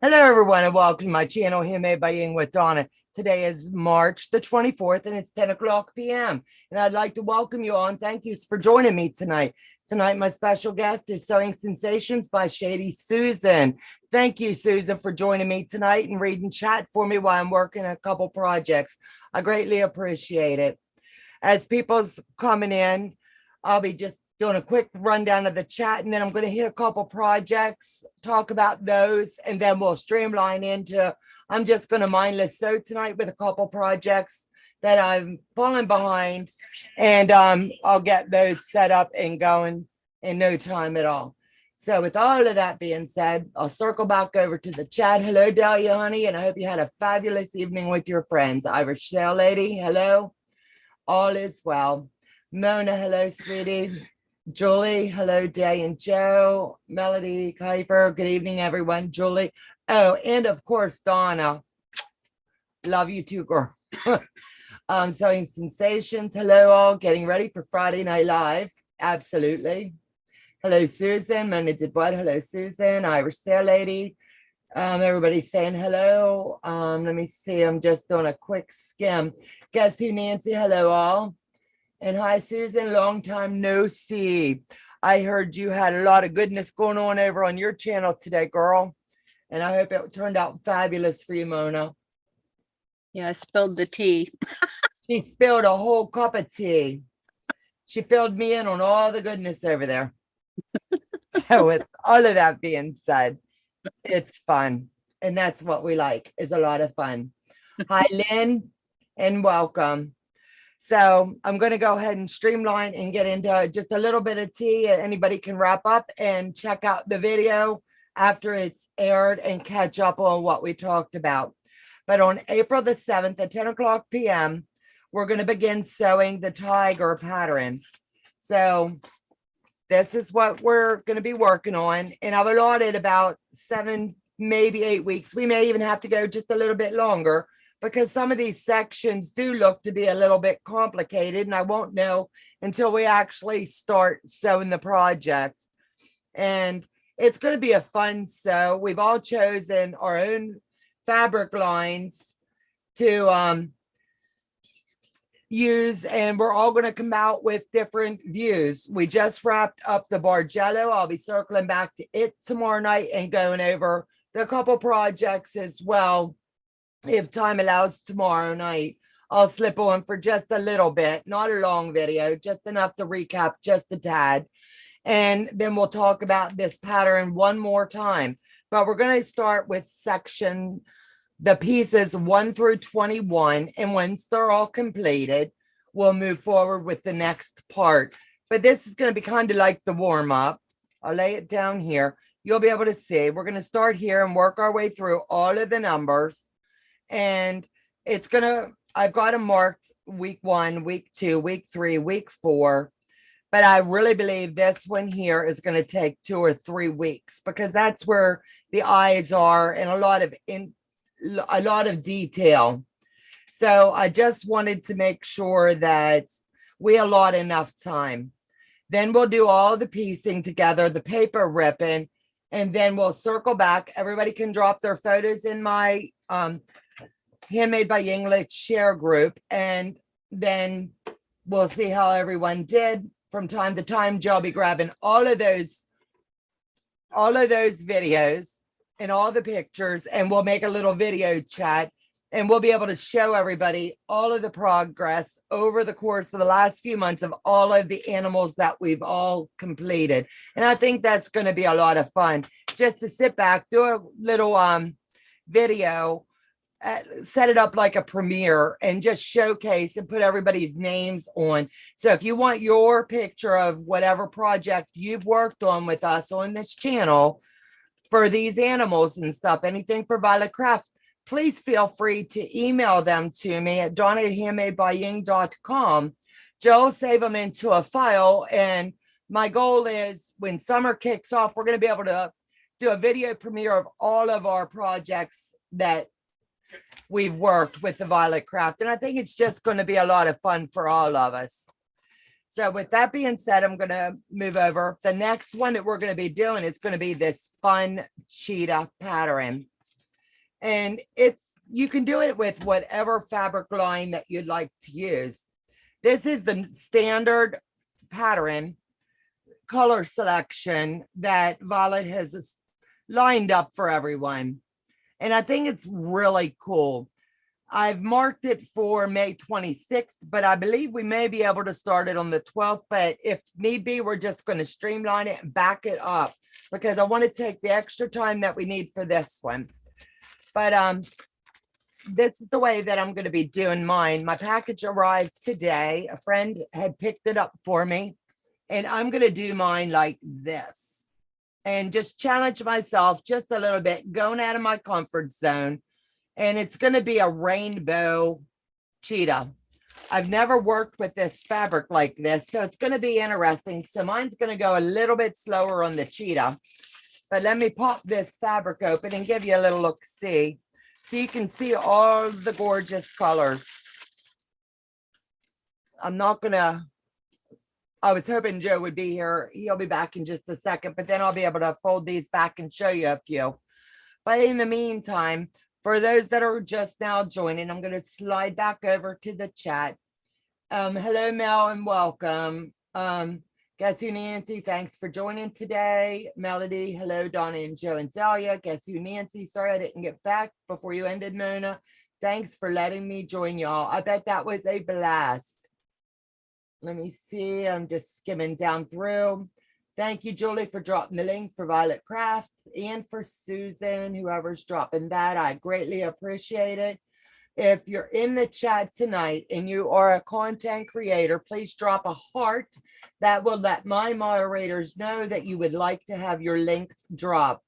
Hello, everyone, and welcome to my channel, Handmade by Ying with Donna. Today is March the 24th, and it's 10 o'clock p.m. And I'd like to welcome you all, and thank you for joining me tonight. Tonight, my special guest is Sewing Sensations by Shady Susan. Thank you, Susan, for joining me tonight and reading chat for me while I'm working a couple projects. I greatly appreciate it. As people's coming in, I'll be just doing a quick rundown of the chat, and then I'm going to hit a couple projects, talk about those, and then we'll streamline into, I'm just going to mindless sew tonight with a couple projects that I'm falling behind, and I'll get those set up and going in no time at all. So with all of that being said, I'll circle back over to the chat. Hello, Dahlia, honey, and I hope you had a fabulous evening with your friends. Irish Shell Lady, hello. All is well. Mona, hello, sweetie. Julie, hello, Day and Joe. Melody, Kiefer, good evening, everyone. Julie. Oh, and of course, Donna. Love you too, girl. Sewing Sensations. Hello, all. Getting ready for Friday Night Live. Absolutely. Hello, Susan. Mona did what? Hello, Susan. Irish Sail Lady. Everybody's saying hello. Let me see. I'm just doing a quick skim. Guess who, Nancy? Hello, all. And hi, Susan, long time no see. I heard you had a lot of goodness going on over on your channel today, girl. And I hope it turned out fabulous for you, Mona. Yeah, I spilled the tea. She spilled a whole cup of tea. She filled me in on all the goodness over there. So with all of that being said, it's fun. And that's what we like, is a lot of fun. Hi, Lynn, and welcome. So I'm going to go ahead and streamline and get into just a little bit of tea. Anybody can wrap up and check out the video after it's aired and catch up on what we talked about. But on April the 7th at 10 o'clock p.m., we're going to begin sewing the tiger pattern. So this is what we're going to be working on. And I've allotted about 7, maybe 8 weeks. We may even have to go just a little bit longer, because some of these sections do look to be a little bit complicated, and I won't know until we actually start sewing the project. And it's going to be a fun sew. We've all chosen our own fabric lines to use, and we're all going to come out with different views. We just wrapped up the Bargello. I'll be circling back to it tomorrow night and going over the couple projects as well. If time allows tomorrow night, I'll slip on for just a little bit, not a long video, just enough to recap just a tad. And then we'll talk about this pattern one more time. But we're going to start with the pieces 1 through 21. And once they're all completed, we'll move forward with the next part. But this is going to be kind of like the warm up. I'll lay it down here. You'll be able to see. We're going to start here and work our way through all of the numbers. And it's gonna, I've got them marked week 1, week 2, week 3, week 4. But I really believe this one here is going to take 2 or 3 weeks, because that's where the eyes are and a lot of detail. So I just wanted to make sure that we allot enough time. Then we'll do all the piecing together, the paper ripping, and then we'll circle back. Everybody can drop their photos in my Handmade by Ying Let's share group, and then we'll see how everyone did. From time to time, Joe will be grabbing all of those videos and all the pictures, and we'll make a little video chat, and we'll be able to show everybody all of the progress over the course of the last few months of all of the animals that we've all completed. And I think that's going to be a lot of fun, just to sit back, do a little video, set it up like a premiere, and just showcase and put everybody's names on. So if you want your picture of whatever project you've worked on with us on this channel for these animals and stuff, anything for Violet Craft, please feel free to email them to me at donna@handmadebyying.com. Joe save them into a file, and my goal is when summer kicks off, we're going to be able to do a video premiere of all of our projects that we've worked with the Violet Craft. And I think it's just going to be a lot of fun for all of us. So with that being said, I'm going to move over. The next one that we're going to be doing is going to be this fun cheetah pattern. And you can do it with whatever fabric line that you'd like to use. This is the standard pattern color selection that Violet has lined up for everyone. And I think it's really cool. I've marked it for May 26th, but I believe we may be able to start it on the 12th. But if need be, we're just going to streamline it and back it up because I want to take the extra time that we need for this one. But this is the way that I'm going to be doing mine. My package arrived today. A friend had picked it up for me, and I'm going to do mine like this and just challenge myself just a little bit, going out of my comfort zone. And it's going to be a rainbow cheetah. I've never worked with this fabric like this, so it's going to be interesting. So mine's going to go a little bit slower on the cheetah. But let me pop this fabric open and give you a little look-see. So you can see all the gorgeous colors. I was hoping Joe would be here. He'll be back in just a second, but then I'll be able to fold these back and show you a few. But in the meantime, for those that are just now joining, I'm going to slide back over to the chat. Hello, Mel, and welcome. Guess who, Nancy? Thanks for joining today. Melody, hello, Donna and Joe and Dahlia. Guess who, Nancy? Sorry I didn't get back before you ended, Mona. Thanks for letting me join y'all. I bet that was a blast. Let me see. I'm just skimming down through. Thank you, Julie, for dropping the link for Violet Crafts and for Susan, whoever's dropping that. I greatly appreciate it. If you're in the chat tonight and you are a content creator, please drop a heart. That will let my moderators know that you would like to have your link dropped.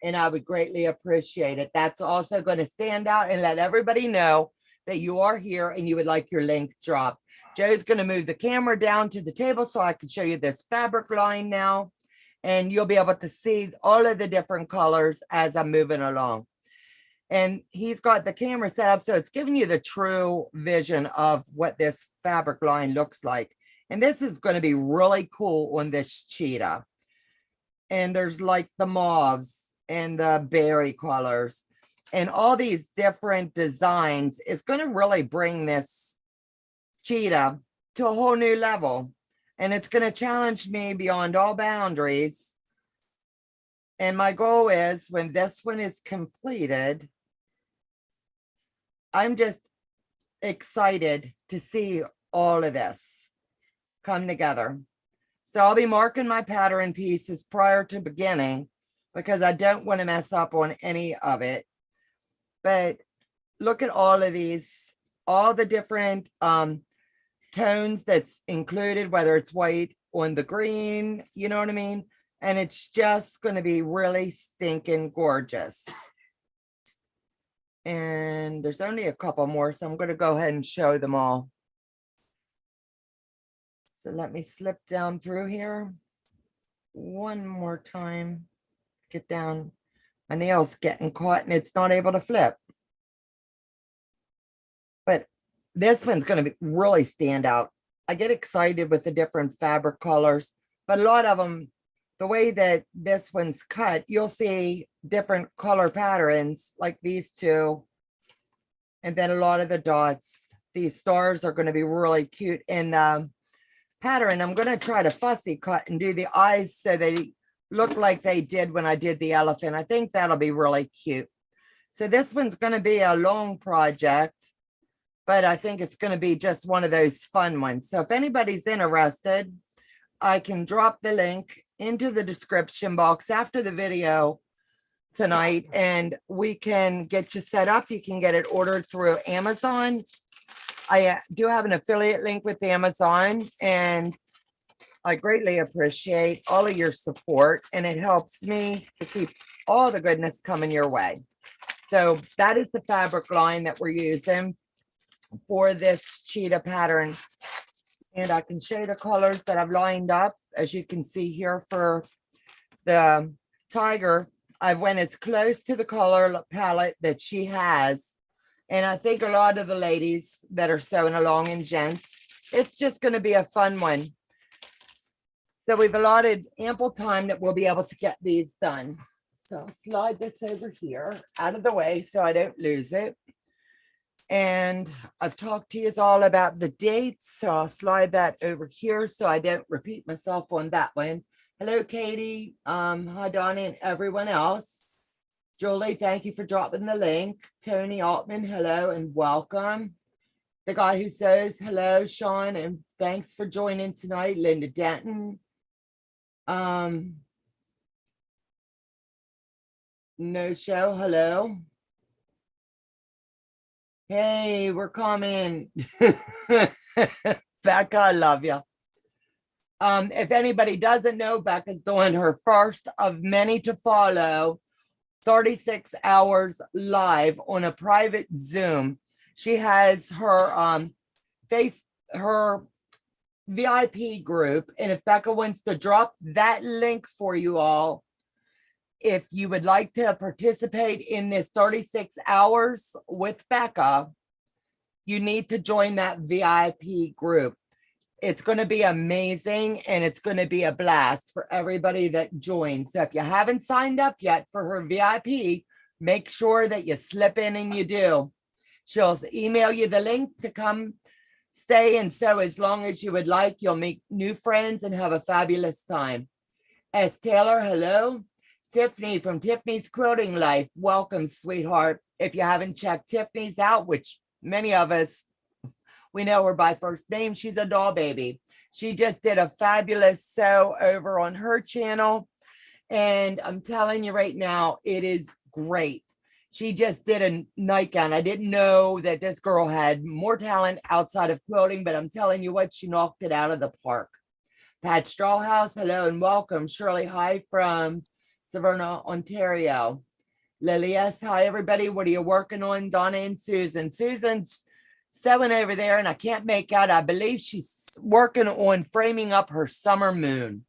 And I would greatly appreciate it. That's also going to stand out and let everybody know that you are here and you would like your link dropped. Joe's going to move the camera down to the table so I can show you this fabric line now. And you'll be able to see all of the different colors as I'm moving along. And he's got the camera set up so it's giving you the true vision of what this fabric line looks like. And this is going to be really cool on this cheetah. And there's like the mauves and the berry colors and all these different designs. Is going to really bring this cheetah to a whole new level. And it's going to challenge me beyond all boundaries. And my goal is when this one is completed, I'm just excited to see all of this come together. So I'll be marking my pattern pieces prior to beginning because I don't want to mess up on any of it. But look at all of these, all the different tones that's included, whether it's white on the green, you know what I mean? And it's just going to be really stinking gorgeous. And there's only a couple more, so I'm going to go ahead and show them all. So let me slip down through here one more time. Get down. My nail's getting caught and it's not able to flip. But this one's going to really stand out. I get excited with the different fabric colors, but a lot of them, the way that this one's cut, you'll see different color patterns like these two. And then a lot of the dots, these stars are going to be really cute in the pattern. I'm going to try to fussy cut and do the eyes so they look like they did when I did the elephant. I think that'll be really cute. So this one's going to be a long project, but I think it's going to be just one of those fun ones. So if anybody's interested, I can drop the link into the description box after the video tonight and we can get you set up. You can get it ordered through Amazon. I do have an affiliate link with Amazon and I greatly appreciate all of your support and it helps me to keep all the goodness coming your way. So that is the fabric line that we're using for this cheetah pattern. And I can show you the colors that I've lined up. As you can see here for the tiger, I went as close to the color palette that she has. And I think a lot of the ladies that are sewing along and gents, it's just going to be a fun one. So we've allotted ample time that we'll be able to get these done. So I'll slide this over here out of the way so I don't lose it. And I've talked to you all about the dates, so I'll slide that over here so I don't repeat myself on that one. Hello, Katie. Hi, Donna, and everyone else. Julie, thank you for dropping the link. Tony Altman, hello and welcome. The guy who says hello, Sean, and thanks for joining tonight. Linda Denton. No show, hello. Hey, we're coming. Becca, I love you. If anybody doesn't know, Becca's doing her first of many to follow 36 hours live on a private Zoom. She has her her VIP group. And if Becca wants to drop that link for you all, if you would like to participate in this 36 hours with Becca, you need to join that VIP group. It's going to be amazing and it's going to be a blast for everybody that joins. So if you haven't signed up yet for her VIP, make sure that you slip in and you do. She'll email you the link to come stay. And so as long as you would like, you'll make new friends and have a fabulous time. S. Taylor, hello. Tiffany from Tiffany's Quilting Life. Welcome, sweetheart. If you haven't checked Tiffany's out, which many of us, we know her by first name, she's a doll baby. She just did a fabulous sew over on her channel. And I'm telling you right now, it is great. She just did a nightgown. I didn't know that this girl had more talent outside of quilting, but I'm telling you what, she knocked it out of the park. Pat Strawhouse, hello and welcome. Shirley, hi from Severna, Ontario. Lily S, hi everybody. What are you working on? Donna and Susan. Susan's sewing over there and I can't make out. I believe she's working on framing up her summer moon.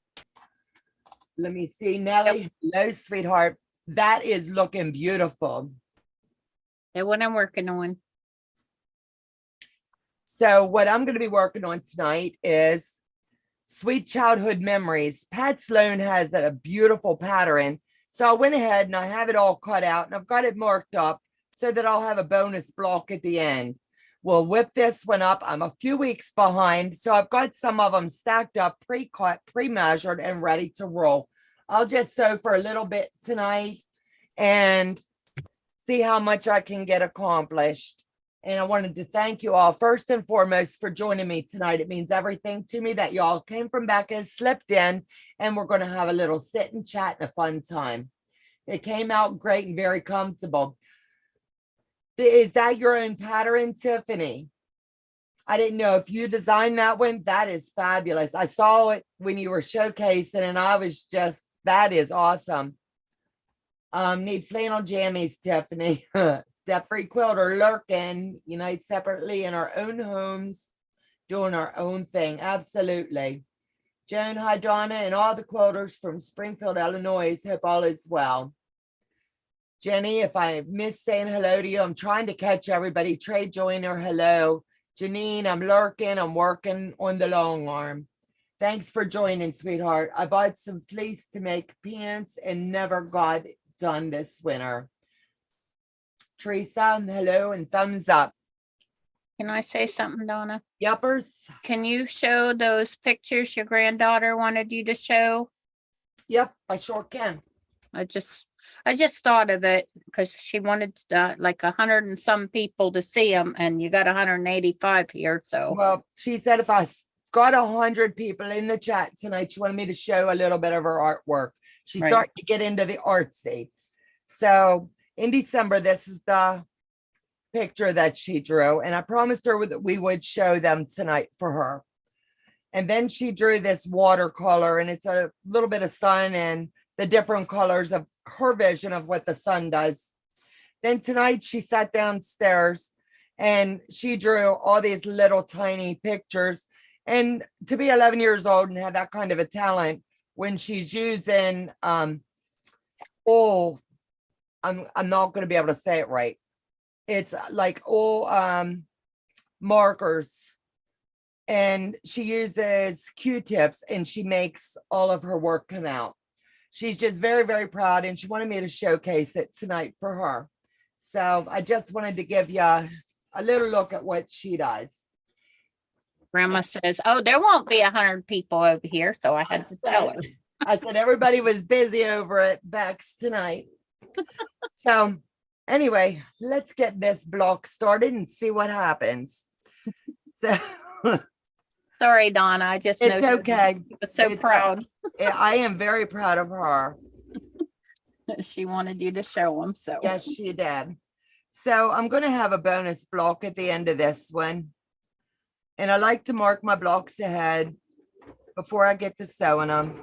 Let me see. Nellie, hello, sweetheart. That is looking beautiful. And what I'm working on. So what I'm going to be working on tonight is Sweet Childhood Memories. Pat Sloan has a beautiful pattern. So I went ahead and I have it all cut out and I've got it marked up so that I'll have a bonus block at the end. We'll whip this one up. I'm a few weeks behind. So I've got some of them stacked up, pre-cut, pre-measured and ready to roll. I'll just sew for a little bit tonight and see how much I can get accomplished. And I wanted to thank you all first and foremost for joining me tonight. It means everything to me that y'all came from Becca, slipped in, and we're going to have a little sit and chat and a fun time. It came out great and very comfortable. Is that your own pattern, Tiffany? I didn't know if you designed that one. That is fabulous. I saw it when you were showcasing and I was just, that is awesome. Need flannel jammies, Tiffany. Debt-free quilter lurking, unite separately in our own homes, doing our own thing. Absolutely. Joan, hi, Donna, and all the quilters from Springfield, Illinois. Hope all is well. Jenny, if I missed saying hello to you, I'm trying to catch everybody. Trey Joyner, hello. Janine, I'm lurking. I'm working on the long arm. Thanks for joining, sweetheart. I bought some fleece to make pants and never got done this winter. Teresa, hello and thumbs up. Can I say something, Donna? Yuppers. Can you show those pictures your granddaughter wanted you to show? Yep, I sure can. I just thought of it because she wanted like 100 and some people to see them, and you got 185 here. So well, she said if I got 100 people in the chat tonight, she wanted me to show a little bit of her artwork. She's starting to get into the artsy. So in December, this is the picture that she drew, and I promised her that we would show them tonight for her. And then she drew this watercolor, and it's a little bit of sun and the different colors of her vision of what the sun does. Then tonight she sat downstairs and she drew all these little tiny pictures. And to be 11 years old and have that kind of a talent when she's using I'm not going to be able to say it right. It's like all markers, and she uses Q-tips and she makes all of her work come out. she's just very, very proud, and she wanted me to showcase it tonight for her. So I just wanted to give you a little look at what she does. Grandma says, oh, there won't be 100 people over here. So I had to tell her. I said everybody was busy over at Beck's tonight. So anyway, let's get this block started and see what happens. So sorry, Donna. I just know it's okay. she was so proud. I am very proud of her. She wanted you to show them. So yes, she did. So I'm going to have a bonus block at the end of this one. And I like to mark my blocks ahead before I get to sewing them.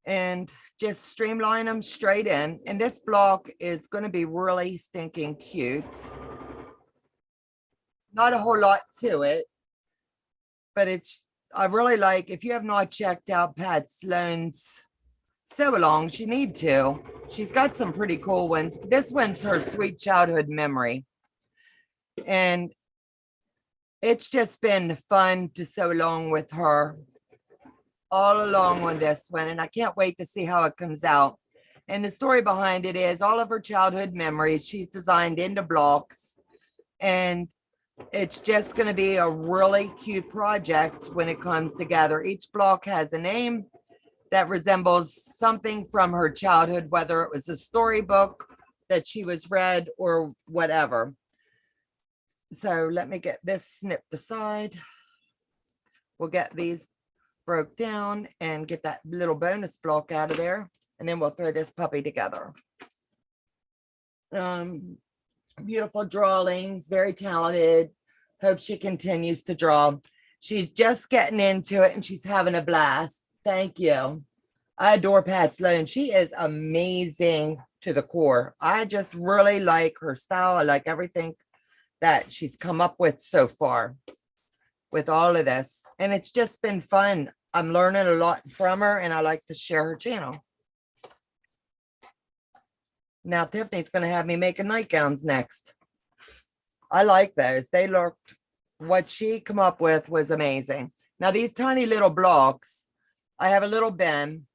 And just streamline them straight in. And this block is going to be really stinking cute. Not a whole lot to it, but I really like, if you have not checked out Pat Sloan's sew alongs, you need to. She's got some pretty cool ones. This one's her sweet childhood memory. And it's just been fun to sew along with her all along on this one. And I can't wait to see how it comes out. And the story behind it is all of her childhood memories she's designed into blocks. And it's just going to be a really cute project when it comes together. Each block has a name that resembles something from her childhood, whether it was a storybook that she was read or whatever. So let me get this snipped aside. We'll get these broke down and get that little bonus block out of there. And then we'll throw this puppy together. Beautiful drawings, very talented. Hope she continues to draw. She's just getting into it and she's having a blast. Thank you. I adore Pat Sloan. She is amazing to the core. I just really like her style. I like everything that she's come up with so far with all of this. And it's just been fun. I'm learning a lot from her and I like to share her channel. Now Tiffany's going to have me making nightgowns next. I like those. They looked, what she come up with was amazing. Now these tiny little blocks, I have a little bin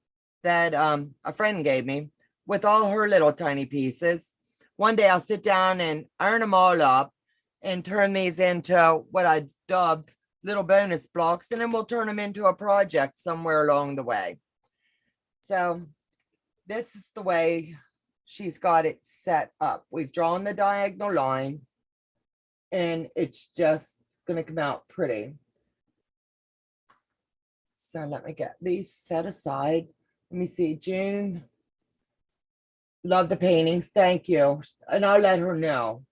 that a friend gave me with all her little tiny pieces. One day I'll sit down and iron them all up and turn these into what I dubbed little bonus blocks, and then we'll turn them into a project somewhere along the way. So this is the way she's got it set up. We've drawn the diagonal line and it's just going to come out pretty. So let me get these set aside. Let me see, June. Love the paintings. Thank you. And I'll let her know.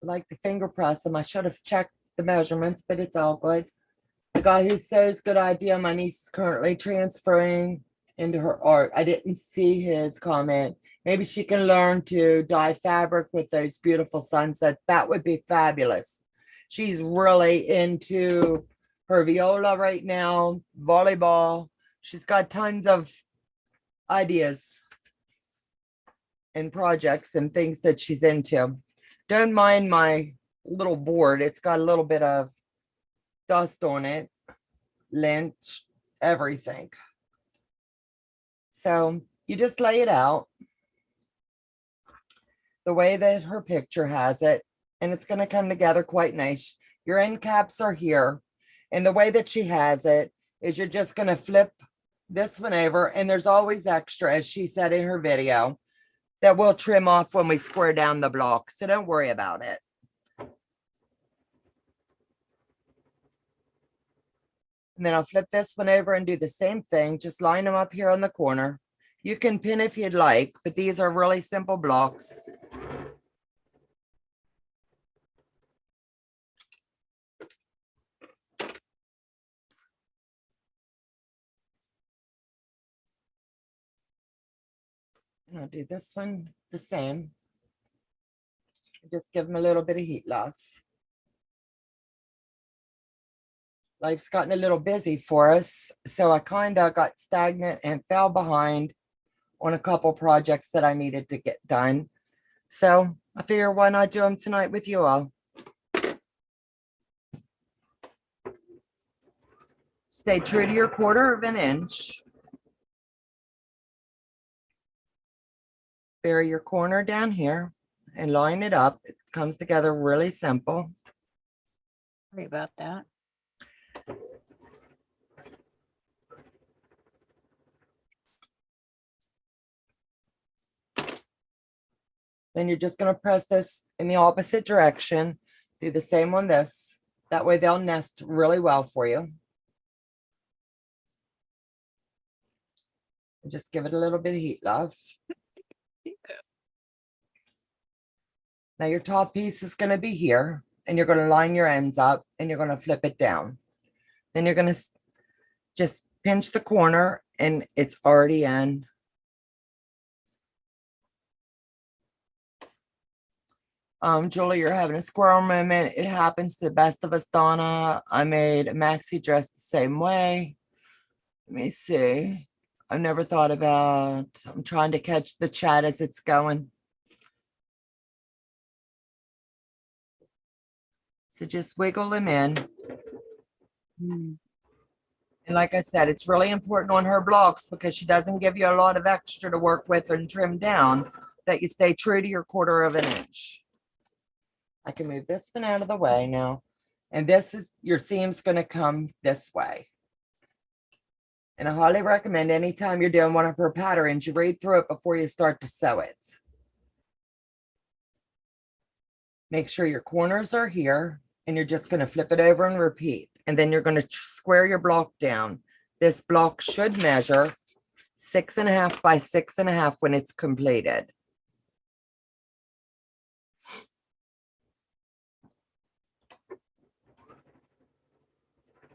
Like the finger press them. I should have checked the measurements, but it's all good. The guy who says, good idea. My niece is currently transferring into her art. I didn't see his comment. Maybe she can learn to dye fabric with those beautiful sunsets. That would be fabulous. She's really into her viola right now, volleyball. She's got tons of ideas and projects and things that she's into. Don't mind my little board. It's got a little bit of dust on it, lint, everything. So you just lay it out the way that her picture has it, and it's going to come together quite nice. Your end caps are here, and the way that she has it is you're just going to flip this one over, and there's always extra, as she said in her video, that we'll trim off when we square down the block, so don't worry about it. And then I'll flip this one over and do the same thing. Just line them up here on the corner. You can pin if you'd like, but these are really simple blocks. And I'll do this one the same. Just give them a little bit of heat, love. Life's gotten a little busy for us, so I kind of got stagnant and fell behind on a couple projects that I needed to get done. So I figure, why not do them tonight with you all? Stay true to your 1/4 of an inch. Bury your corner down here and line it up. It comes together really simple. Sorry about that. Then you're just going to press this in the opposite direction. Do the same on this. That way they'll nest really well for you. And just give it a little bit of heat, love. Now your top piece is going to be here, and you're going to line your ends up and you're going to flip it down. Then you're going to just pinch the corner and it's already in. Julie, you're having a squirrel moment. It happens to the best of us, Donna. I made a maxi dress the same way. Let me see. I've never thought about, I'm trying to catch the chat as it's going. So just wiggle them in. And like I said, it's really important on her blocks because she doesn't give you a lot of extra to work with and trim down, that you stay true to your 1/4 of an inch. I can move this one out of the way now. And this is, your seam's going to come this way. And I highly recommend anytime you're doing one of her patterns, you read through it before you start to sew it. Make sure your corners are here, and you're just going to flip it over and repeat. And then you're going to square your block down. This block should measure 6.5 by 6.5 when it's completed.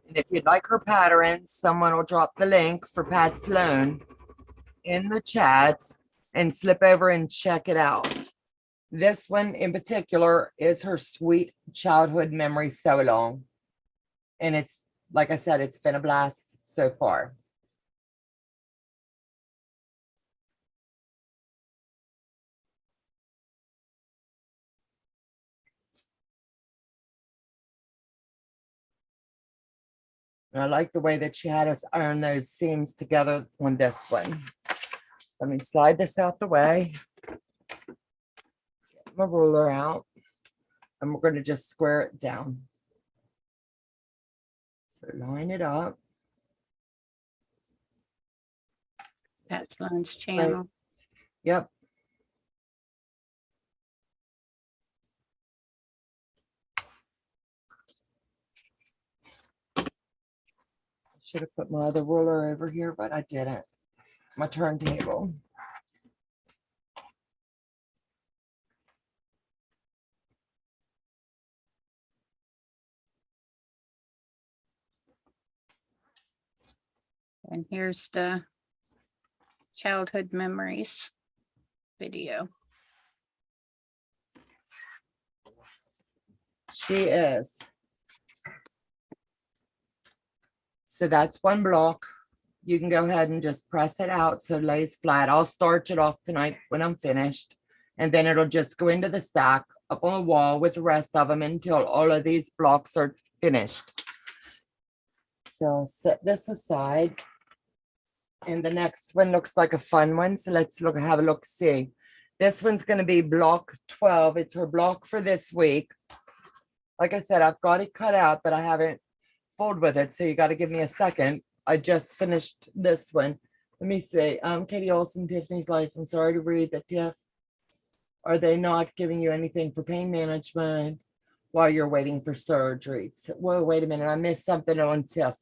And if you'd like her patterns, someone will drop the link for Pat Sloan in the chat and slip over and check it out. This one in particular is her sweet childhood memory so long. And it's, like I said, it's been a blast so far. And I like the way that she had us iron those seams together on this one. Let me slide this out the way. Get my ruler out. And we're going to just square it down. So line it up. Pat Sloan's channel. Right. Yep. Should have put my other ruler over here, but I didn't. My turntable. And here's the childhood memories video. She is. So that's one block. You can go ahead and just press it out so it lays flat. I'll starch it off tonight when I'm finished. And then it'll just go into the stack up on the wall with the rest of them until all of these blocks are finished. So I'll set this aside. And the next one looks like a fun one. So let's look, have a look, see. This one's going to be block 12. It's her block for this week. Like I said, I've got it cut out, but I haven't folded with it. So you got to give me a second. I just finished this one. Let me see. Katie Olson, Tiffany's Life. I'm sorry to read that, Tiff. Are they not giving you anything for pain management while you're waiting for surgery? Whoa, wait a minute. I missed something on Tiff.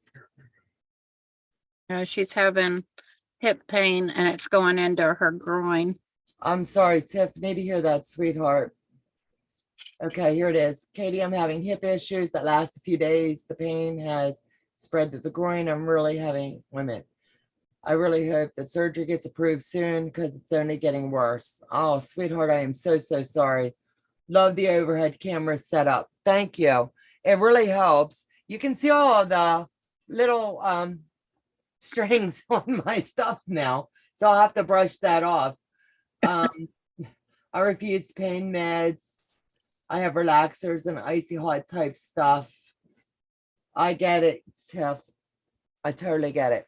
She's having hip pain and it's going into her groin. I'm sorry, Tiff. Need to hear that, sweetheart. Okay, here it is. Katie, I'm having hip issues that last a few days. The pain has spread to the groin. I'm really having women. I really hope that surgery gets approved soon because it's only getting worse. Oh, sweetheart, I am so, so sorry. Love the overhead camera setup. Thank you. It really helps. You can see all the little strings on my stuff now. So I'll have to brush that off. I refuse pain meds. I have relaxers and icy hot type stuff. I get it, Tiff. I totally get it.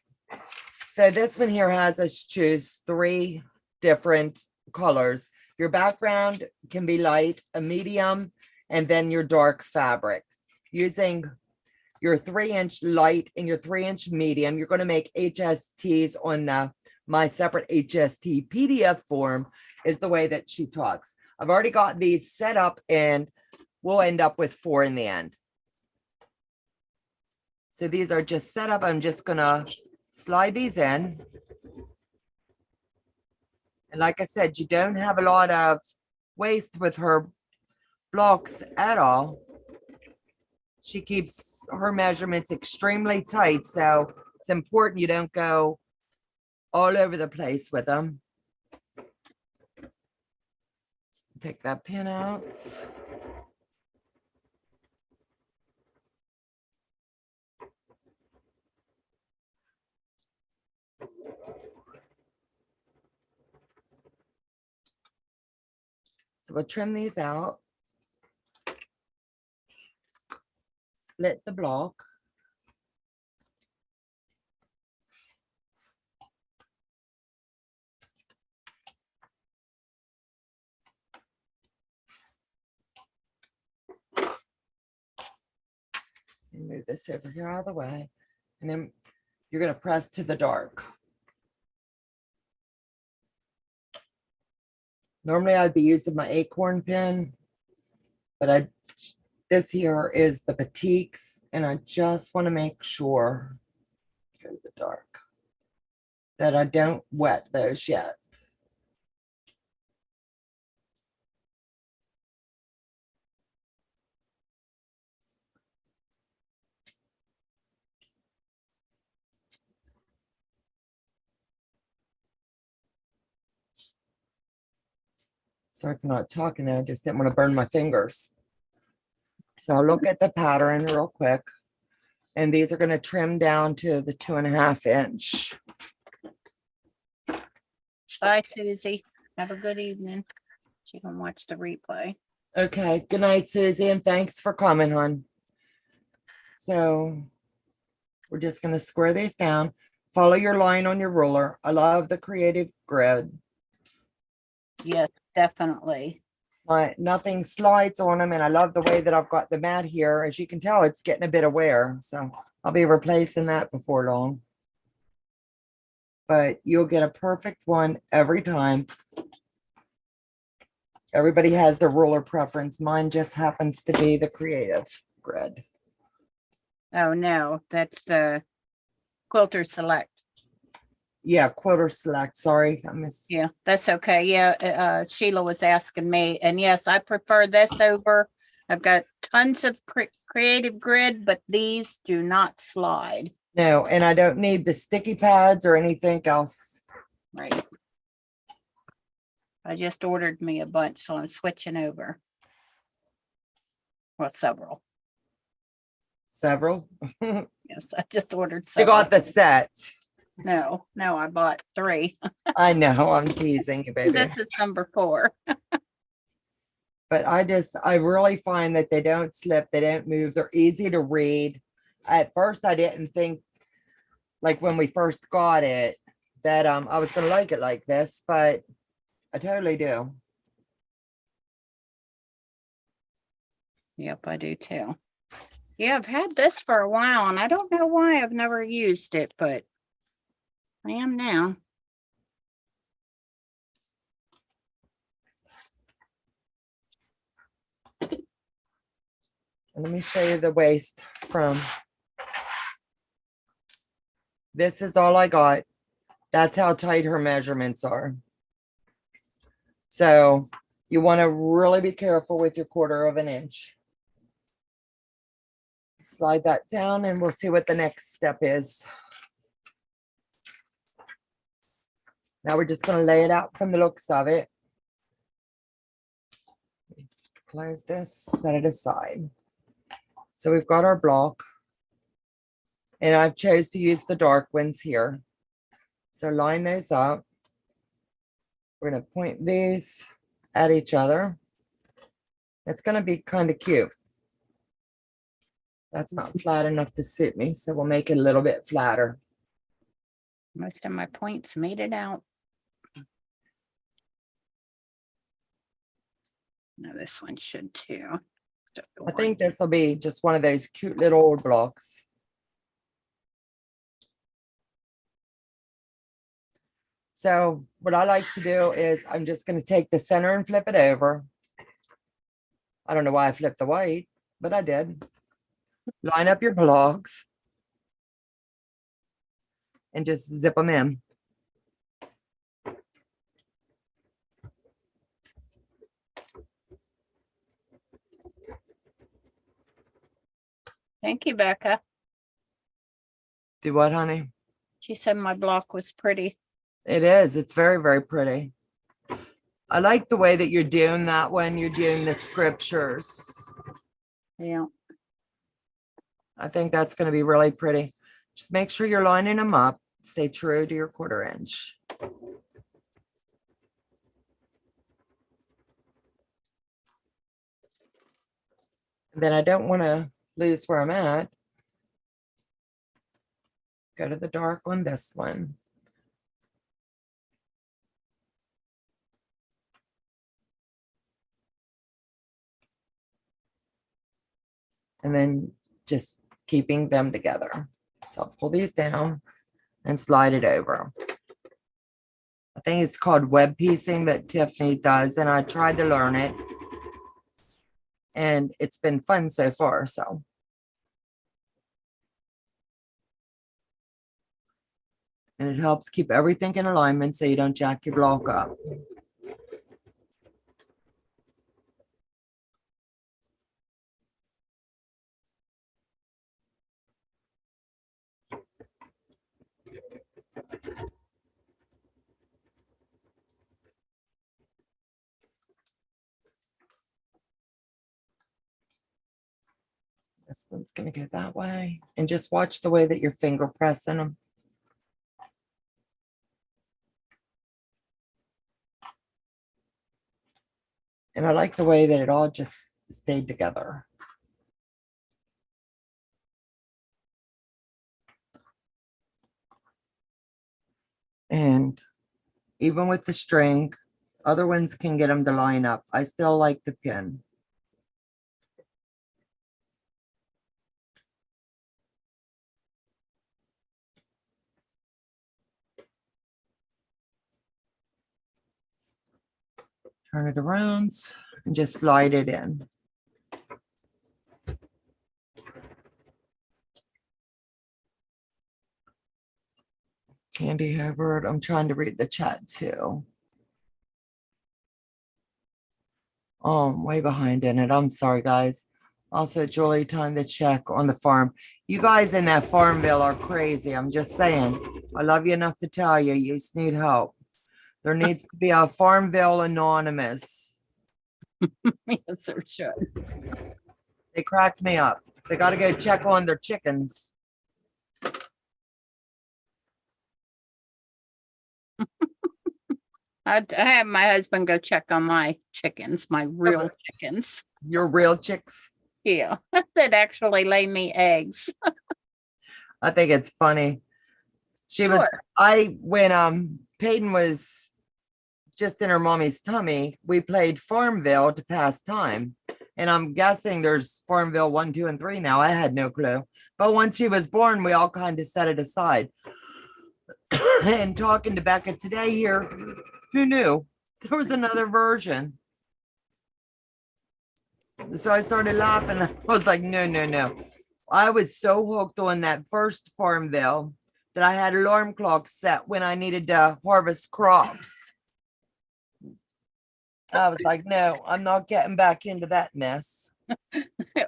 So this one here has us choose 3 different colors. Your background can be light, a medium, and then your dark fabric. Using your 3-inch light and your 3-inch medium, you're going to make HSTs on my separate HST PDF form is the way that she talks. I've already got these set up and we'll end up with 4 in the end. So these are just set up. I'm just going to slide these in. And like I said, you don't have a lot of waste with her blocks at all. She keeps her measurements extremely tight, so it's important you don't go all over the place with them. Take that pin out. So we'll trim these out. Split the block. And move this over here out of the way. And then you're going to press to the dark. Normally I'd be using my acorn pin, but this here is the Batiks, and I just want to make sure, go to the dark, that I don't wet those yet. Sorry for not talking there, I just didn't want to burn my fingers. So I'll look at the pattern real quick. And these are going to trim down to the 2.5 inch. Bye, Susie. Have a good evening. She can watch the replay. Okay, good night, Susie, and thanks for coming, hon. So we're just going to square these down. Follow your line on your ruler. I love the creative grid. Yes, definitely. Nothing slides on them, and I love the way that I've got the mat here. As you can tell, it's getting a bit of wear, so I'll be replacing that before long. But you'll get a perfect one every time. Everybody has their ruler preference. Mine just happens to be the creative grid. Oh, no, that's the Quilter Select. Yeah, Quilter Select. Sorry, I missed. Yeah, that's okay. Yeah, Sheila was asking me, and yes, I prefer this over. I've got tons of creative grid, but these do not slide. No, and I don't need the sticky pads or anything else. Right. I just ordered me a bunch, so I'm switching over. Well, several. Several? Yes, I just ordered You several. got the sets. No, I bought 3. I know, I'm teasing you, baby. This is number 4. But I really find that they don't slip, they don't move, they're easy to read. At first, I didn't think, like when we first got it, that I was gonna like it like this, but I totally do. Yep, I do too. Yeah, I've had this for a while, and I don't know why I've never used it, but I am now. And let me show you the waist from. This is all I got. That's how tight her measurements are. So you want to really be careful with your 1/4 inch. Slide that down and we'll see what the next step is. Now we're just going to lay it out from the looks of it. Let's close this, set it aside. So we've got our block. And I've chose to use the dark ones here. So line those up. We're going to point these at each other. It's going to be kind of cute. That's not flat enough to suit me, so we'll make it a little bit flatter. Most of my points made it out. No, this one should too. I think this will be just one of those cute little old blocks. So what I like to do is I'm just going to take the center and flip it over. I don't know why I flipped the white, but I did. Line up your blocks and just zip them in. Thank you, Becca. Do what, honey? She said my block was pretty. It is. It's very, very pretty. I like the way that you're doing that when you're doing the scriptures. Yeah. I think that's going to be really pretty. Just make sure you're lining them up. Stay true to your 1/4 inch. And then I don't want to lose where I'm at. Go to the dark one, this one. And then just keeping them together. So I'll pull these down and slide it over. I think it's called web piecing that Tiffany does, and I tried to learn it. And it's been fun so far, so. And it helps keep everything in alignment so you don't jack your block up. This one's going to go that way. And just watch the way that your finger pressing them. And I like the way that it all just stayed together. And even with the string, other ones can get them to line up. I still like the pin. Turn it around and just slide it in. Candy Hubbard, I'm trying to read the chat too. Oh, I'm way behind in it. I'm sorry, guys. Also, Julie, time to check on the farm. You guys in that Farmville are crazy. I'm just saying. I love you enough to tell you, you just need help. There needs to be a Farmville Anonymous. Yes, there should. They cracked me up. They got to go check on their chickens. I have my husband go check on my chickens, my real chickens. Your real chicks. Yeah, that actually lay me eggs. I think it's funny. When Peyton was just in her mommy's tummy, we played Farmville to pass time. And I'm guessing there's Farmville 1, 2, and 3 now. I had no clue. But once she was born, we all kind of set it aside. And talking to Becca today here, who knew? There was another version. So I started laughing. I was like, no, no, no. I was so hooked on that first Farmville that I had alarm clocks set when I needed to harvest crops. I was like, no, I'm not getting back into that mess.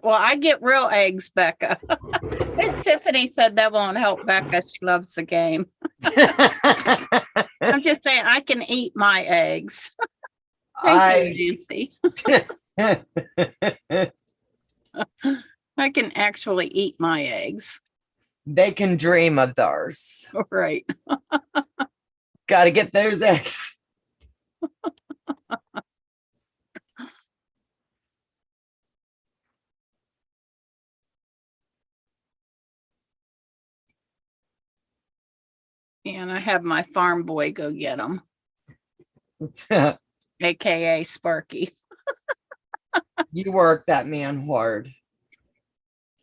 Well, I get real eggs, Becca. Tiffany said that won't help Becca. She loves the game. I'm just saying I can eat my eggs. Thank you, Nancy. I can actually eat my eggs. They can dream of theirs. Right. Got to get those eggs. And I have my farm boy go get them, aka Sparky. You work that man hard.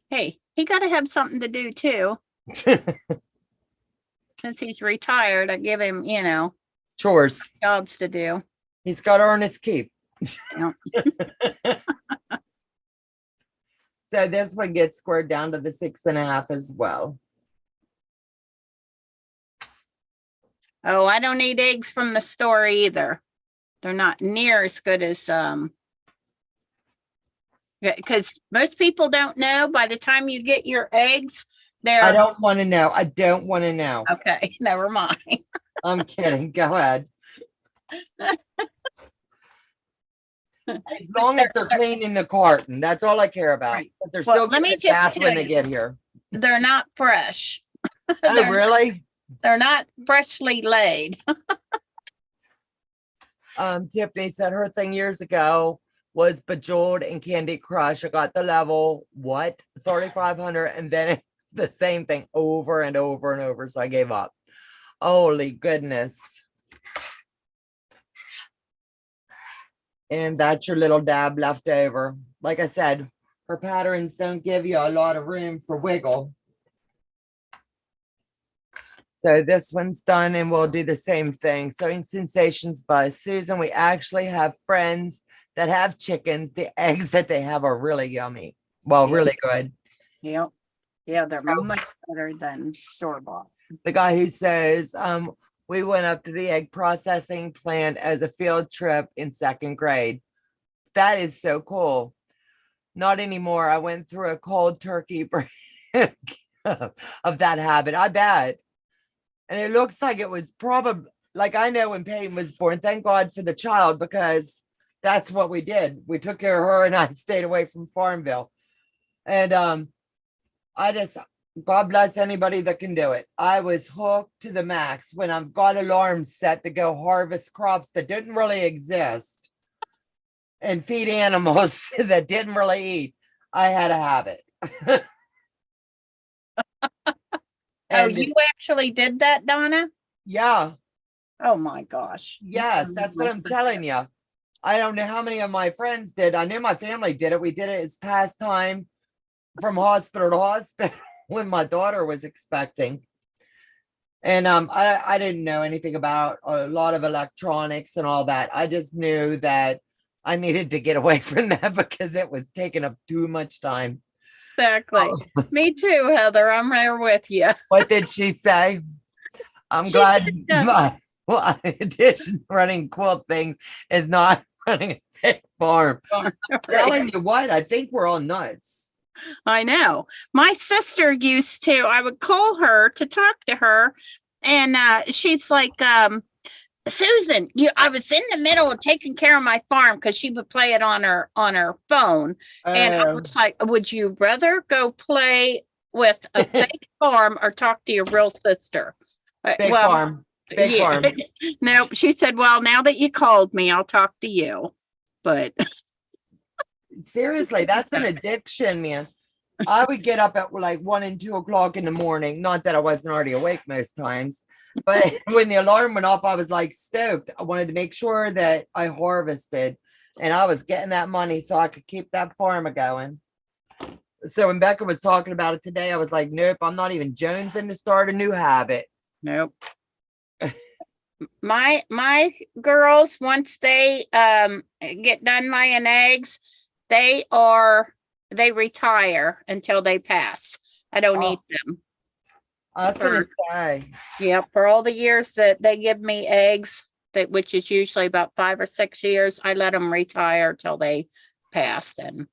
Hey, he got to have something to do too. Since he's retired, I give him, Chores. jobs to do. He's got to earn his keep. Yeah. So this one gets squared down to the 6.5 as well. Oh, I don't need eggs from the store either. They're not near as good as because most people don't know by the time you get your eggs, they're I don't want to know. I don't want to know. okay. Never mind. I'm kidding. Go ahead. As long as they're clean in the carton, that's all I care about. Right. But they're Well, still let me getting just bath when tell they you. get here. They're not fresh. Oh, really? They're not freshly laid. Tiffany said her thing years ago was Bejeweled and Candy Crush. I got the level, 3,500, and then it's the same thing over and over and over. So I gave up. Holy goodness. And that's your little dab left over. Like I said, her patterns don't give you a lot of room for wiggle. So this one's done and we'll do the same thing. Sewing Sensations by Susan. We actually have friends that have chickens. The eggs that they have are really yummy. Well, really good. Yep. Yeah, they're much better than store-bought. The guy who says, we went up to the egg processing plant as a field trip in 2nd grade. That is so cool. Not anymore. I went through a cold turkey break of that habit. I bet. And it looks like it was probably, like I know when Peyton was born, thank God for the child, because that's what we did. We took care of her and I stayed away from Farmville. And God bless anybody that can do it. I was hooked to the max when I've got alarms set to go harvest crops that didn't really exist and feed animals that didn't really eat. I had a habit. Oh, you actually did that, Donna? Yeah. Oh my gosh. Yes, that's what I'm telling you. I don't know how many of my friends did. I knew my family did it. We did it as pastime from hospital to hospital when my daughter was expecting. And I didn't know anything about a lot of electronics and all that. I just knew that I needed to get away from that because it was taking up too much time. Exactly. Oh. Me too, Heather. I'm there with you. What did she say? I'm glad my addition running quilt things is not running a big farm. I'm telling you what, I think we're all nuts. I know. My sister used to, I would call her to talk to her, and she's like, Susan, I was in the middle of taking care of my farm because she would play it on her phone. And I was like, would you rather go play with a fake farm or talk to your real sister? Fake farm. Fake farm. No, she said, well, now that you called me, I'll talk to you. But seriously, that's an addiction, man. I would get up at like 1 and 2 o'clock in the morning. Not that I wasn't already awake most times. But when the alarm went off, I was like stoked. I wanted to make sure that I harvested and I was getting that money so I could keep that farm going. So when Becca was talking about it today, I was like, nope, I'm not even jonesing to start a new habit. Nope. My girls, once they get done laying eggs, they retire until they pass. I don't eat them. I was going to say. Yeah, for all the years that they give me eggs, which is usually about 5 or 6 years, I let them retire till they passed, and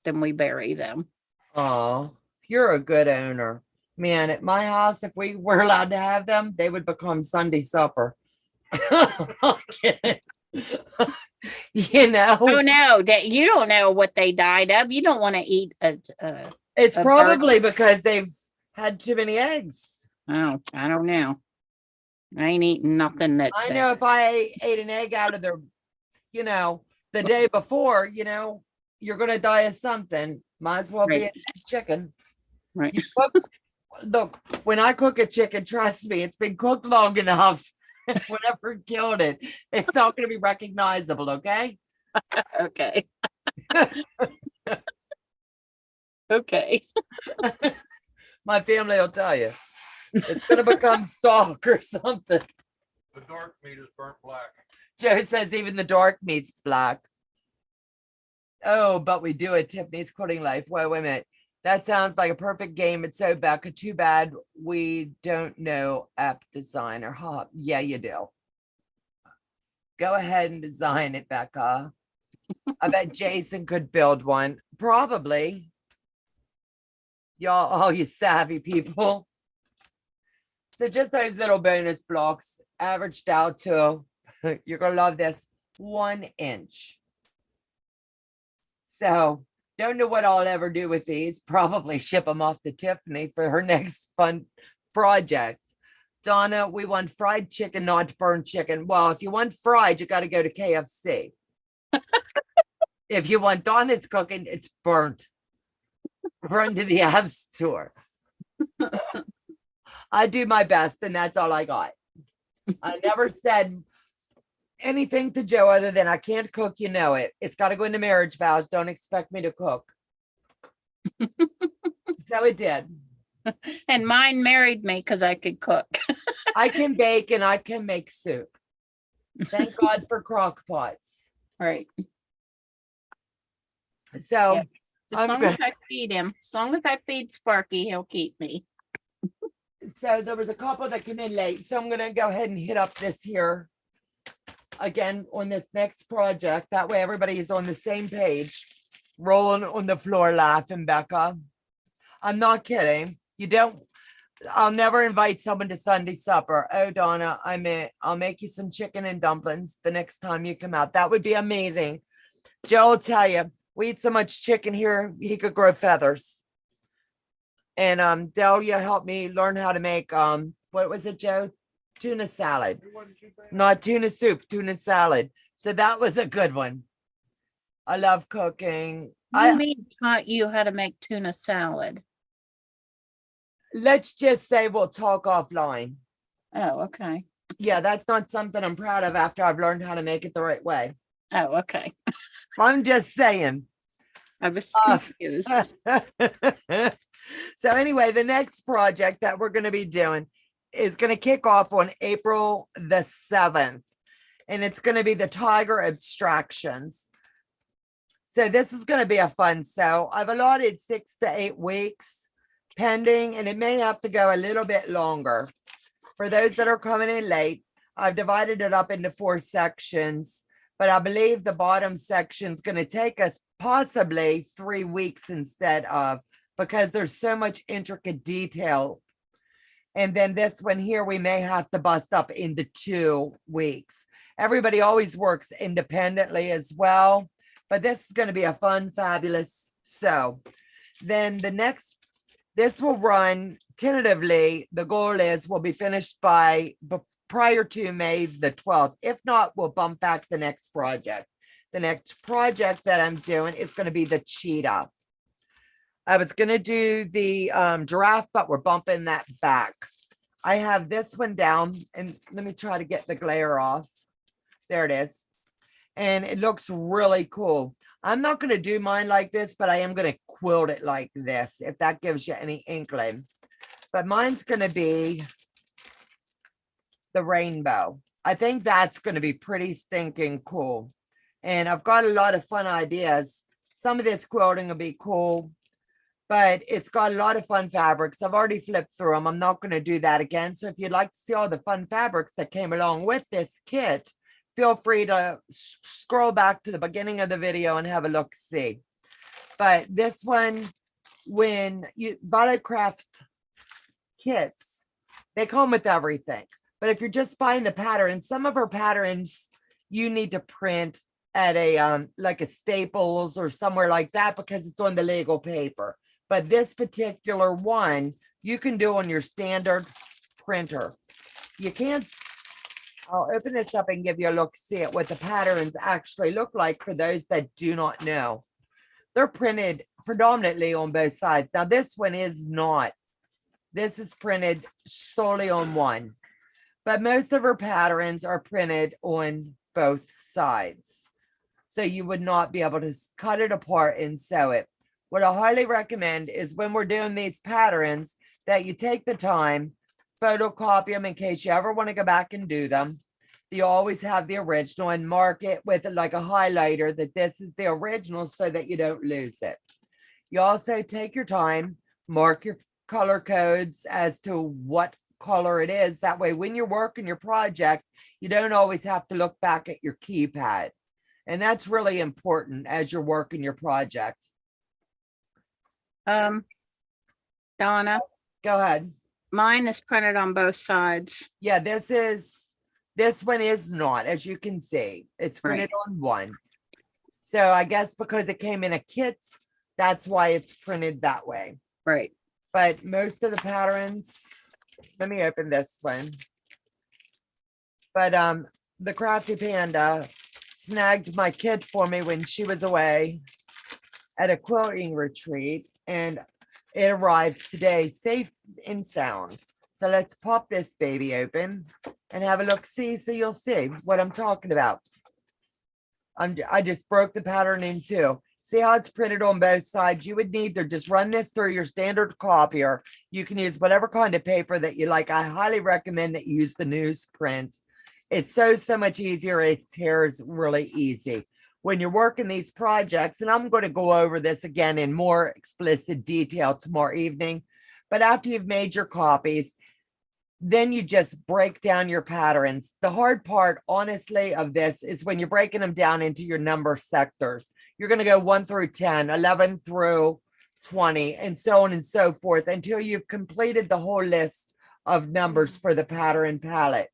then we bury them. Oh, you're a good owner. Man, at my house, if we were allowed to have them, they would become Sunday supper. You know? Oh, no, you don't know what they died of. You don't want to eat it's probably because they've had too many eggs. Oh, I don't know. I ain't eating nothing that I know if I ate an egg out of their, the day before, you're going to die of something. Might as well be a chicken. Right. Look, when I cook a chicken, trust me, it's been cooked long enough. Whatever killed it, it's not going to be recognizable. Okay. Okay. Okay. My family will tell you it's going to become stock or something. The dark meat is burnt black. Joe says even the dark meat's black. Oh, but we do it. Tiffany's Quilting Life. Wait a minute. That sounds like a perfect game. It's so Becca. Too bad we don't know app designer. Huh? Yeah, you do. Go ahead and design it, Becca. I bet Jason could build one. Probably. Y'all, all you savvy people. So just those little bonus blocks averaged out to, you're going to love this, 1 inch. So don't know what I'll ever do with these. Probably ship them off to Tiffany for her next fun project. Donna, we want fried chicken, not burnt chicken. Well, if you want fried, you got to go to KFC. If you want Donna's cooking, it's burnt. Run to the app store. I do my best, and that's all I got. I never said anything to Joe other than I can't cook, you know it. It's got to go into marriage vows. Don't expect me to cook. So it did. And mine married me because I could cook. I can bake and I can make soup. Thank God for crock pots. Right. So Yeah. As I'm long good. as I feed him, as long as I feed Sparky, he'll keep me. So there was a couple that came in late. So I'm going to go ahead and hit up this here again on this next project. That way everybody is on the same page, rolling on the floor laughing, Becca. I'm not kidding. You don't, I'll never invite someone to Sunday supper. Oh, Donna, I'll make you some chicken and dumplings the next time you come out. That would be amazing. Joe will tell you, we eat so much chicken here, he could grow feathers. And Delia helped me learn how to make, what was it, Joe? Tuna salad. Not tuna soup, tuna salad. So that was a good one. I love cooking. I mean, taught you how to make tuna salad. Let's just say we'll talk offline. Oh, okay. Yeah, that's not something I'm proud of after I've learned how to make it the right way. Oh, okay. I'm just saying. I was confused. So anyway, the next project that we're going to be doing is going to kick off on April the 7th. And it's going to be the Tiger Abstractions. So this is going to be a fun sew. I've allotted 6 to 8 weeks pending, and it may have to go a little bit longer. For those that are coming in late, I've divided it up into 4 sections, but I believe the bottom section is going to take us possibly 3 weeks instead of, because there's so much intricate detail. And then this one here, we may have to bust up into 2 weeks. Everybody always works independently as well, but this is going to be a fun, fabulous sew. Then the next, this will run tentatively. The goal is we'll be finished by prior to May the 12th. If not, we'll bump back the next project. The next project that I'm doing is going to be the cheetah. I was going to do the giraffe, but we're bumping that back. I have this one down, and let me try to get the glare off. There it is. And it looks really cool. I'm not going to do mine like this, but I am going to quilt it like this, if that gives you any inkling. But mine's going to be the rainbow. I think that's going to be pretty stinking cool. And I've got a lot of fun ideas. Some of this quilting will be cool, but it's got a lot of fun fabrics. I've already flipped through them. I'm not going to do that again. So if you'd like to see all the fun fabrics that came along with this kit, feel free to scroll back to the beginning of the video and have a look see. But this one, when you buy craft kits, they come with everything. But if you're just buying the pattern, some of our patterns you need to print at a like a Staples or somewhere like that because it's on the Lego paper. But this particular one you can do on your standard printer. You can't. I'll open this up and give you a look, see it, what the patterns actually look like for those that do not know. They're printed predominantly on both sides. Now this one is not. This is printed solely on one, but most of her patterns are printed on both sides. So you would not be able to cut it apart and sew it. What I highly recommend is when we're doing these patterns that you take the time, photocopy them in case you ever want to go back and do them. You always have the original and mark it with like a highlighter that this is the original so that you don't lose it. You also take your time, mark your color codes as to what color it is. That way, when you're working your project, you don't always have to look back at your keypad. And that's really important as you're working your project. Donna, Go ahead. mine is printed on both sides. Yeah, this one is not, as you can see, it's printed on one. So I guess because it came in a kit, that's why it's printed that way. Right. But most of the patterns, let me open this one. But the Crafty Panda snagged my kit for me when she was away at a quilting retreat, and it arrived today safe and sound. So let's pop this baby open and have a look, see, so you'll see what I'm talking about. I just broke the pattern in two. See how it's printed on both sides? You would need to just run this through your standard copier. You can use whatever kind of paper that you like. I highly recommend that you use the newsprint. It's so much easier. It tears really easy. When you're working these projects, and I'm going to go over this again in more explicit detail tomorrow evening, but after you've made your copies, then you just break down your patterns. The hard part, honestly, of this is when you're breaking them down into your number sectors. You're going to go 1 through 10, 11 through 20, and so on and so forth until you've completed the whole list of numbers for the pattern palette.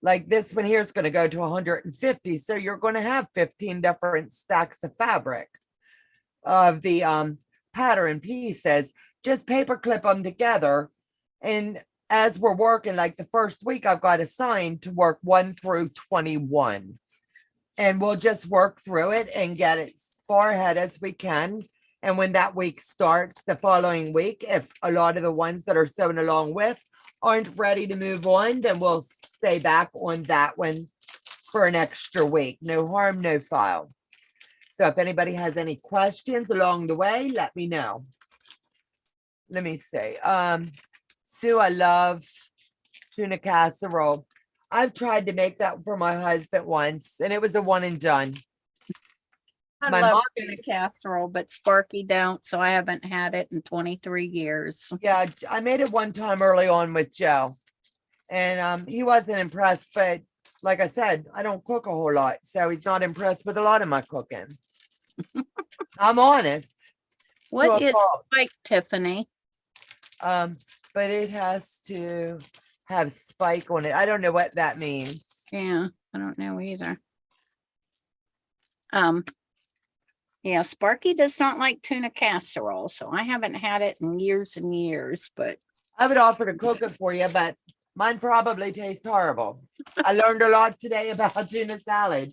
Like this one here is going to go to 150. So you're going to have 15 different stacks of fabric of the pattern pieces. Just paper clip them together. And as we're working, like the first week, I've got assigned to work 1 through 21. And we'll just work through it and get it as far ahead as we can. And when that week starts, the following week, if a lot of the ones that are sewn along with aren't ready to move on, then we'll stay back on that one for an extra week. No harm, no foul. So if anybody has any questions along the way, let me know. Let me see. Sue, I love tuna casserole. I've tried to make that for my husband once, and it was a one and done. I My love mom tuna casserole, but Sparky don't, so I haven't had it in 23 years. Yeah, I made it one time early on with Joe, and he wasn't impressed. But like I said, I don't cook a whole lot, so he's not impressed with a lot of my cooking. I'm honest. What to a is fault. like Tiffany? But it has to have spike on it. I don't know what that means. Yeah, I don't know either. Yeah, Sparky does not like tuna casserole, so I haven't had it in years and years, but I would offer to cook it for you, but mine probably tastes horrible. I learned a lot today about tuna salad.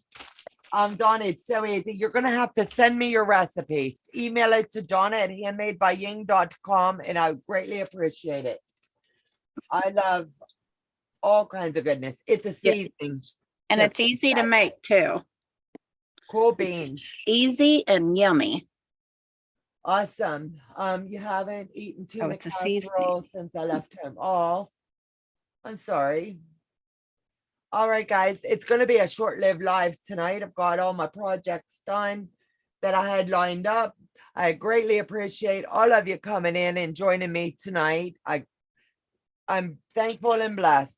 Donna, it's so easy. You're going to have to send me your recipe. Email it to Donna@handmadebyying.com, and I would greatly appreciate it. I love all kinds of goodness. It's a seasoning. and it's easy to make too. Cool beans. Easy and yummy. Awesome. You haven't eaten tuna it's a seasoning. casserole since I left home. Oh, I'm sorry. All right, guys, it's going to be a short-lived live tonight. I've got all my projects done that I had lined up. I greatly appreciate all of you coming in and joining me tonight. I'm thankful and blessed.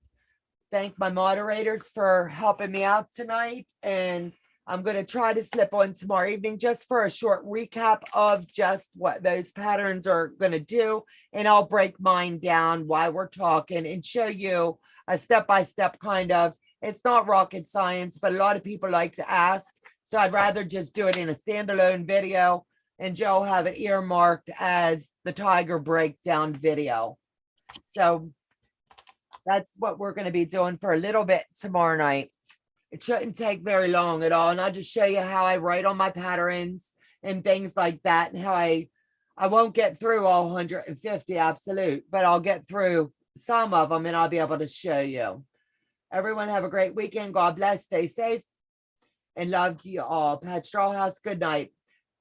Thank my moderators for helping me out tonight. And I'm going to try to slip on tomorrow evening just for a short recap of just what those patterns are going to do. And I'll break mine down while we're talking and show you a step-by-step kind of. It's not rocket science, but a lot of people like to ask. So I'd rather just do it in a standalone video and Joe have it earmarked as the tiger breakdown video. So that's what we're going to be doing for a little bit tomorrow night. It shouldn't take very long at all. And I'll just show you how I write on my patterns and things like that, and how I I won't get through all 150 absolute, but I'll get through some of them and I'll be able to show you. Everyone have a great weekend. God bless. Stay safe and love to you all. Pat Strawhouse, good night.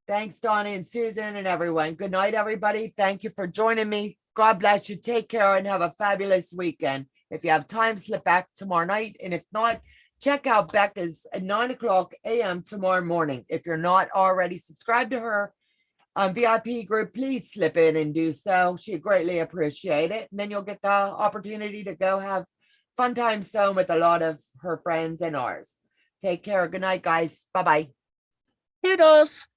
Thanks, Donna and Susan and everyone. Good night, everybody. Thank you for joining me. God bless you. Take care and have a fabulous weekend. If you have time, slip back tomorrow night. And if not, check out Becca's at 9:00 a.m. tomorrow morning. If you're not already subscribed to her VIP group, please slip in and do so. She'd greatly appreciate it. And then you'll get the opportunity to go have fun time sewing with a lot of her friends and ours. Take care. Good night, guys. Bye-bye. Toodles.